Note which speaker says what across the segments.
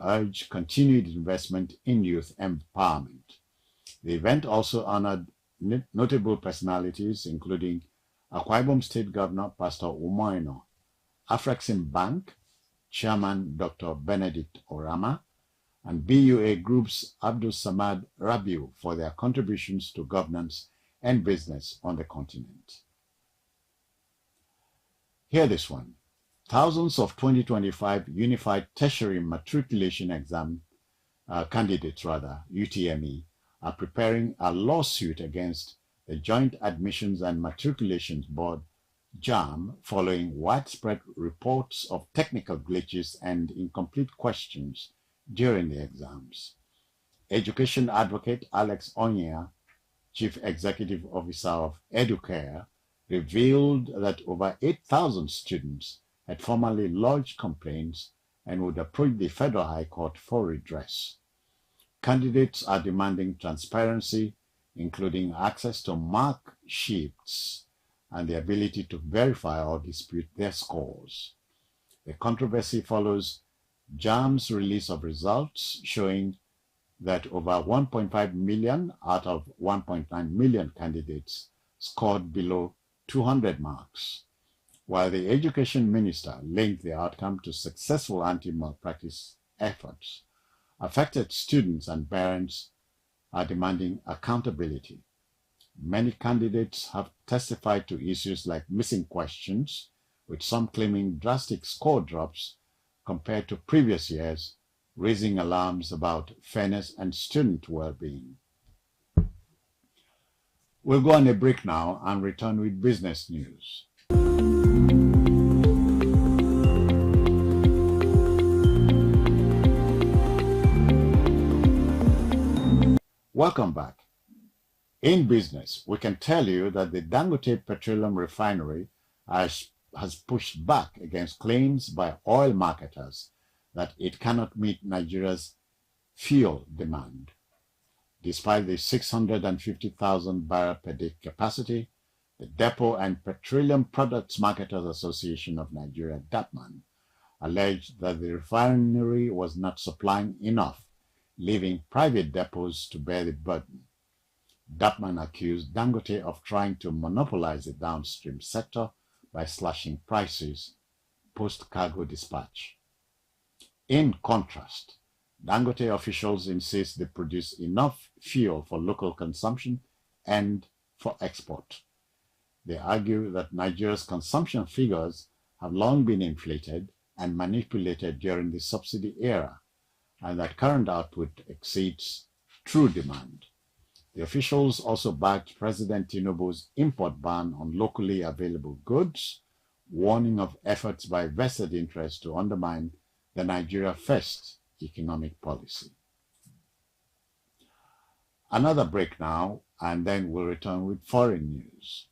Speaker 1: urged continued investment in youth empowerment. The event also honored notable personalities, including Akwa Ibom State Governor Pastor Umoino, Afrexim Bank Chairman Dr. Benedict Orama, and BUA Group's Abdul Samad Rabiu for their contributions to governance and business on the continent. Hear this one. Thousands of 2025 Unified Tertiary Matriculation Exam candidates, UTME, are preparing a lawsuit against the Joint Admissions and Matriculations Board, JAM, following widespread reports of technical glitches and incomplete questions during the exams. Education advocate Alex Onyea, Chief Executive Officer of Educare, revealed that over 8,000 students had formally lodged complaints and would approach the Federal High Court for redress. Candidates are demanding transparency, including access to mark sheets and the ability to verify or dispute their scores. The controversy follows JAM's release of results showing that over 1.5 million out of 1.9 million candidates scored below 200 marks, while the Education Minister linked the outcome to successful anti-malpractice efforts. Affected students and parents are demanding accountability. Many candidates have testified to issues like missing questions, with some claiming drastic score drops compared to previous years, raising alarms about fairness and student well-being. We'll go on a break now and return with business news. Welcome back. In business, we can tell you that the Dangote Petroleum Refinery has pushed back against claims by oil marketers that it cannot meet Nigeria's fuel demand. Despite the 650,000 barrel per day capacity, the Depot and Petroleum Products Marketers Association of Nigeria, DAPMAN, alleged that the refinery was not supplying enough, leaving private depots to bear the burden. DAPMAN accused Dangote of trying to monopolize the downstream sector by slashing prices post-cargo dispatch. In contrast, Dangote officials insist they produce enough fuel for local consumption and for export. They argue that Nigeria's consumption figures have long been inflated and manipulated during the subsidy era, and that current output exceeds true demand. The officials also backed President Tinubu's import ban on locally available goods, warning of efforts by vested interests to undermine the Nigeria First economic policy. Another break now, and then we'll return with foreign news.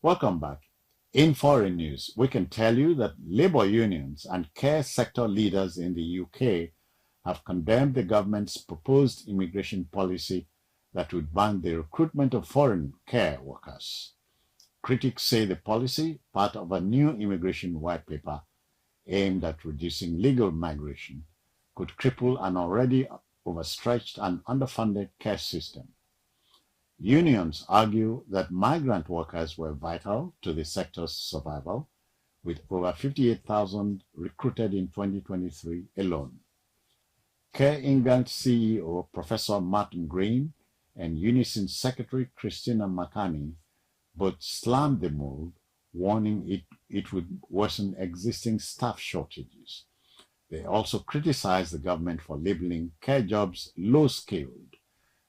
Speaker 1: Welcome back. In foreign news, we can tell you that labor unions and care sector leaders in the UK have condemned the government's proposed immigration policy that would ban the recruitment of foreign care workers. Critics say the policy, part of a new immigration white paper aimed at reducing legal migration, could cripple an already overstretched and underfunded care system. Unions argue that migrant workers were vital to the sector's survival, with over 58,000 recruited in 2023 alone. Care England CEO Professor Martin Green and Unison Secretary Christina McCarney both slammed the move, warning it would worsen existing staff shortages. They also criticized the government for labeling care jobs low-skilled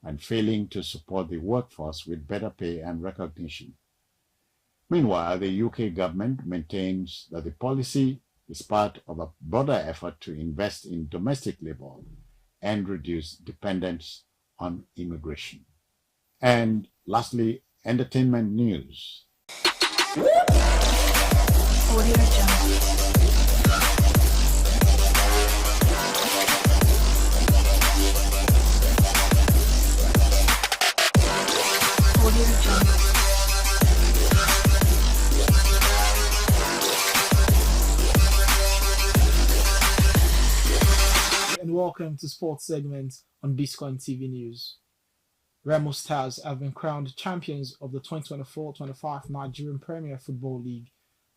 Speaker 1: and failing to support the workforce with better pay and recognition. Meanwhile, the UK government maintains that the policy is part of a broader effort to invest in domestic labor and reduce dependence on immigration. And lastly, entertainment news.
Speaker 2: welcome to Sports Segment on Biscon Tv News. Remo Stars have been crowned champions of the 2024-25 Nigerian Premier Football League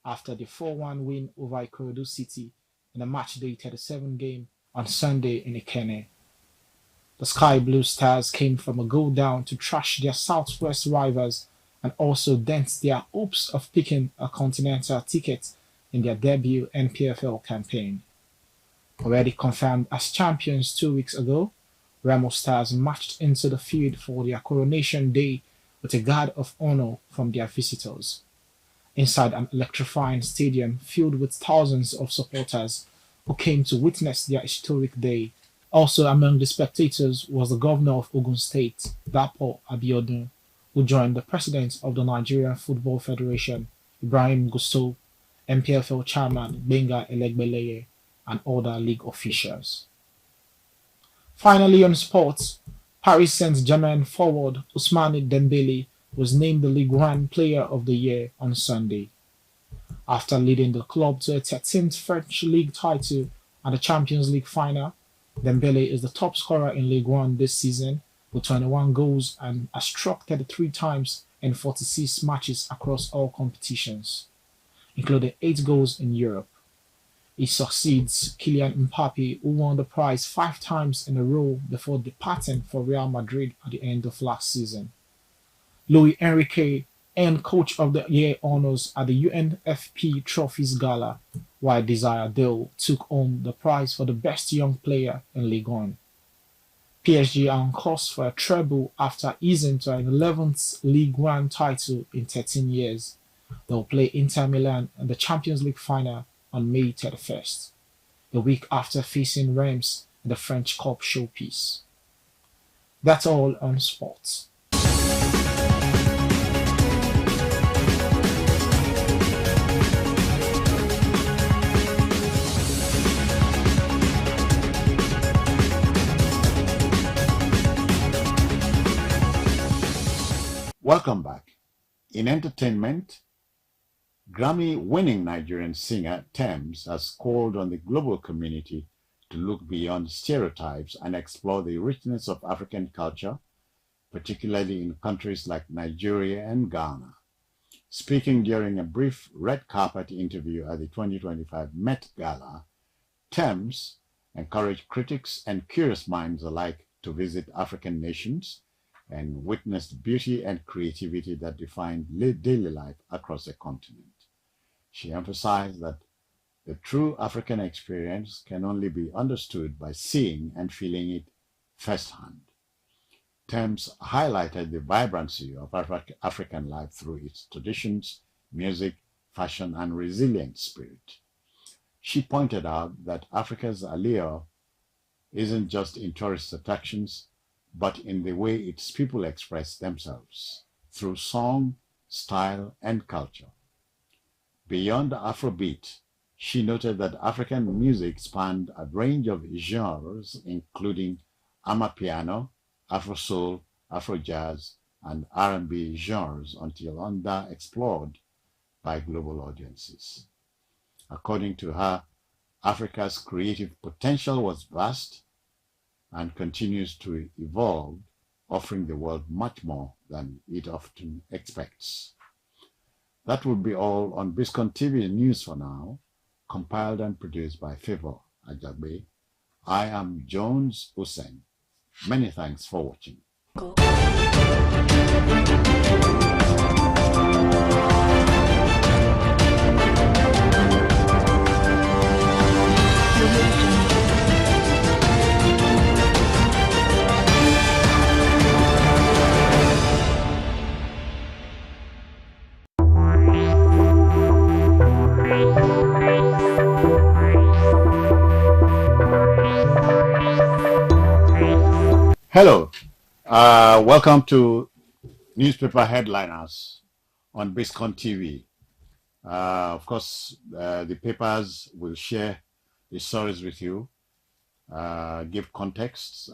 Speaker 2: after the 4-1 win over Ikorodu City in a matchday 37 game on Sunday in Ikenne. The Sky Blue Stars came from a goal down to thrash their Southwest rivals and also dent their hopes of picking a continental ticket in their debut NPFL campaign. Already confirmed as champions 2 weeks ago, Remo Stars marched into the field for their coronation day with a guard of honor from their visitors. Inside an electrifying stadium filled with thousands of supporters who came to witness their historic day. Also among the spectators was the governor of Ogun State, Dapo Abiodun, who joined the president of the Nigerian Football Federation, Ibrahim Gusso, NPFL chairman Benga Elegbeleye, and other league officials. Finally on sports, Paris Saint-Germain forward Ousmane Dembele was named the Ligue 1 Player of the Year on Sunday. After leading the club to a 13th French league title and the Champions League final, Dembele is the top scorer in Ligue 1 this season with 21 goals and has struck 33 times in 46 matches across all competitions, including 8 goals in Europe. He succeeds Kylian Mbappe, who won the prize 5 times in a row before departing for Real Madrid at the end of last season. Luis Enrique earned Coach of the Year honors at the UNFP Trophies Gala, while Desire Dale took home the prize for the best young player in Ligue 1. PSG are on course for a treble after easing to an 11th Ligue 1 title in 13 years. They will play Inter Milan in the Champions League final on May 31st, a week after facing Reims in the French Cup showpiece. That's all on sports.
Speaker 1: Welcome back. In entertainment, Grammy-winning Nigerian singer Tems has called on the global community to look beyond stereotypes and explore the richness of African culture, particularly in countries like Nigeria and Ghana. Speaking during a brief red carpet interview at the 2025 Met Gala, Tems encouraged critics and curious minds alike to visit African nations and witness the beauty and creativity that define daily life across the continent. She emphasized that the true African experience can only be understood by seeing and feeling it firsthand. Tems highlighted the vibrancy of African life through its traditions, music, fashion, and resilient spirit. She pointed out that Africa's allure isn't just in tourist attractions, but in the way its people express themselves through song, style, and culture. Beyond the Afrobeat, she noted that African music spanned a range of genres, including Amapiano, Afro-soul, Afro-jazz, and R&B genres until underexplored by global audiences. According to her, Africa's creative potential was vast and continues to evolve, offering the world much more than it often expects. That would be all on Biscon TV News for now, compiled and produced by Favor Ajagbe. I am Jones Hussein. Many thanks for watching. Hello, welcome to Newspaper Headliners on Biscon TV. Of course, the papers will share the stories with you, give context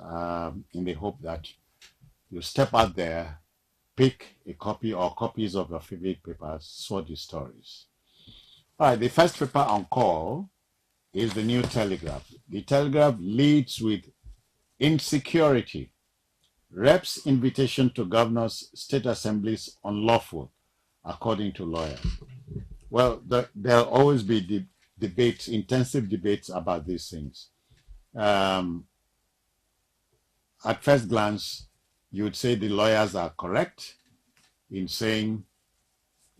Speaker 1: in the hope that you step out there, pick a copy or copies of your favorite papers, sort the stories. All right, the first paper on call is the New Telegraph. The Telegraph leads with insecurity. Reps' invitation to governors' state assemblies unlawful, according to lawyers. Well, there'll always be debates, intensive debates about these things. At first glance, you would say the lawyers are correct in saying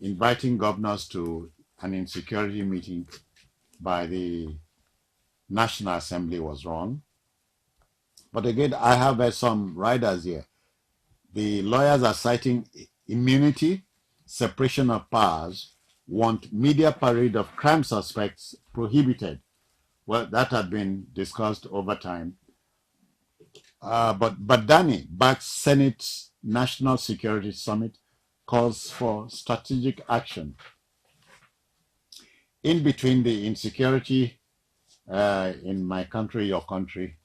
Speaker 1: inviting governors to an insecurity meeting by the National Assembly was wrong. But again, I have some riders here. The lawyers are citing immunity, separation of powers, want media parade of crime suspects prohibited. Well, that had been discussed over time. But Danny backs Senate's National Security Summit, calls for strategic action. In between the insecurity in my country, your country,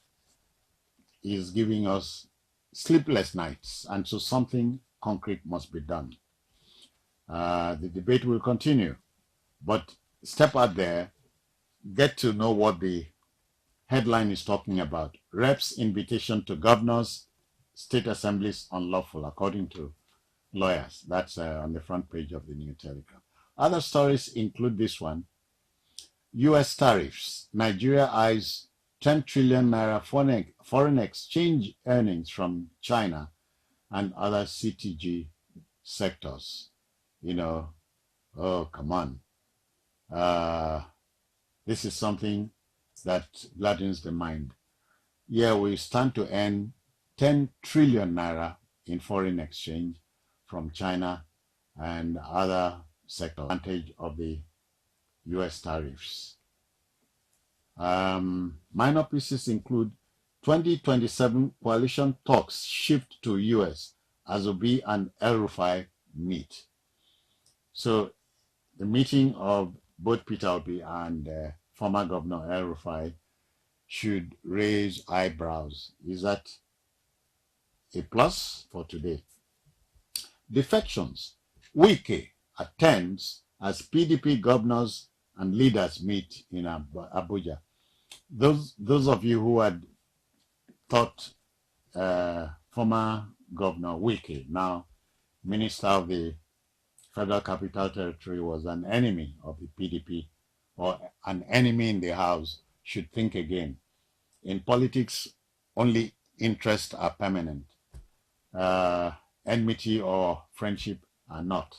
Speaker 1: is giving us sleepless nights, and so something concrete must be done. The debate will continue, but step out there, get to know what the headline is talking about. Reps' invitation to governors, state assemblies unlawful, according to lawyers. That's on the front page of the New Telegraph. Other stories include this one. U.S. tariffs. Nigeria eyes 10 trillion naira foreign exchange earnings from China and other CTG sectors. You know, oh, come on. This is something that gladdens the mind. Yeah, we stand to earn 10 trillion naira in foreign exchange from China and other sectors, advantage of the U.S. tariffs. Minor pieces include 2027 coalition talks shift to U.S. as Obi and El-Rufai meet. So the meeting of both Peter Obi and former Governor El-Rufai should raise eyebrows. Is that a plus for today? Defections. Wike attends as PDP governors and leaders meet in Abuja. Those of you who had thought former Governor Wike, now Minister of the Federal Capital Territory, was an enemy of the PDP or an enemy in the house, should think again. In politics, only interests are permanent. Enmity or friendship are not.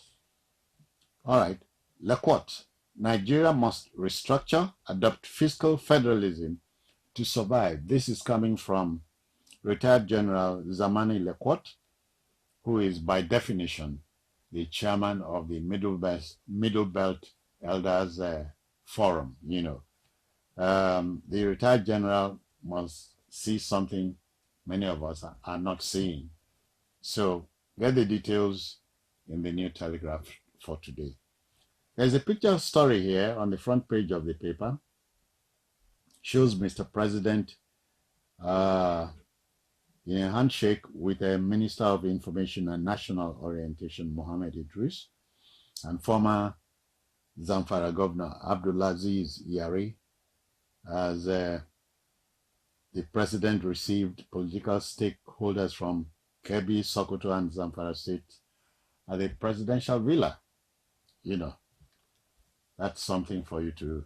Speaker 1: All right. Lequot. Nigeria must restructure, adopt fiscal federalism to survive. This is coming from retired General Zamani Lequot, who is by definition the chairman of the Middle Belt Elders Forum. You know, the retired general must see something many of us are not seeing. So get the details in the New Telegraph for today. There's a picture story here on the front page of the paper. Shows Mr. President in a handshake with a Minister of Information and National Orientation, Mohammed Idris, and former Zamfara Governor Abdulaziz Yari, as the president received political stakeholders from Kebbi, Sokoto, and Zamfara State at the presidential villa. You know, that's something for you to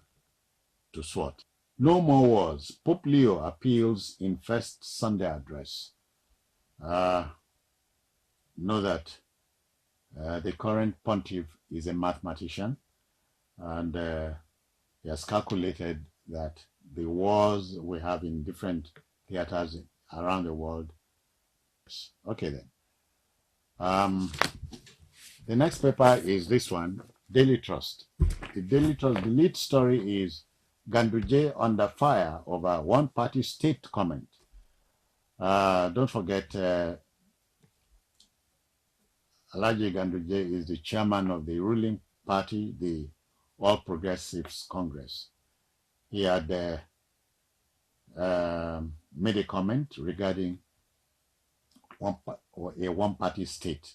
Speaker 1: swat. No more wars. Pope Leo appeals in first Sunday address. Know that the current pontiff is a mathematician, and he has calculated that the wars we have in different theaters around the world. Okay then. The next paper is this one, Daily Trust. The Daily Trust, the lead story is Ganduje under fire over one-party state comment. Don't forget, Alhaji Ganduje is the chairman of the ruling party, the All Progressives Congress. He had made a comment regarding a one-party state.